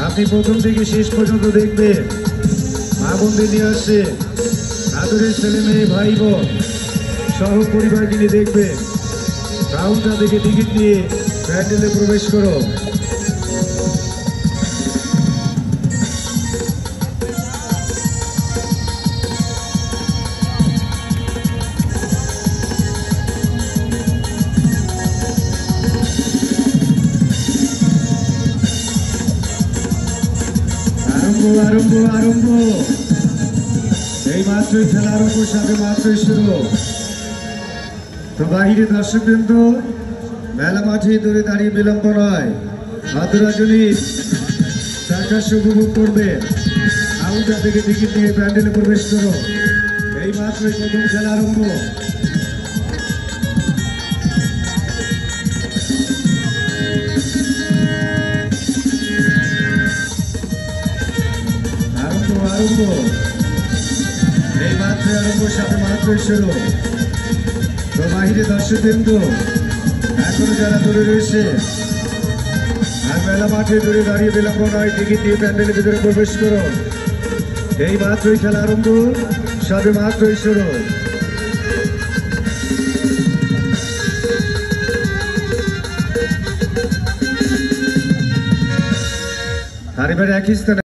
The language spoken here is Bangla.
আপনি প্রথম থেকে শেষ পর্যন্ত দেখবেন। মা বোনদের নিয়ে আসছে, আদরের ছেলে মেয়ে ভাই বোন সহ পরিবারকে নিয়ে দেখবেন। কাউন্টার থেকে টিকিট নিয়ে প্যান্ডেলে প্রবেশ করো। আরম্ভ আরম্ভ, এই মাত্রই খেলা আরম্ভ, সাথে মাত্রই শুরু। তো বাহিরে দর্শকবৃন্দ মেলা মাঠে দূরে দাঁড়িয়ে বিলম্ব নয়, আদরাজনী সার্কাস উপভোগ করবে। কাউন্টার থেকে টিকিট নিয়ে প্যান্ডেলে প্রবেশ করো। এই মাত্রই প্রথম খেলা আরম্ভ। আরম্ভ, এই মাত্রই আরম্ভ, সাথে মাত্রই শুরু। তো বাহিরে দর্শকবৃন্দ এখনো যারা দূরে রয়েছে আর মেলা মাঠে দূরে দাঁড়িয়ে বিলম্ব নয়, টিকিট নিয়ে প্যান্ডেলের ভিতরে প্রবেশ করো। এই মাত্রই খেলা আরম্ভ, সাথে মাত্রই শুরু। আর এবারে একই স্থানে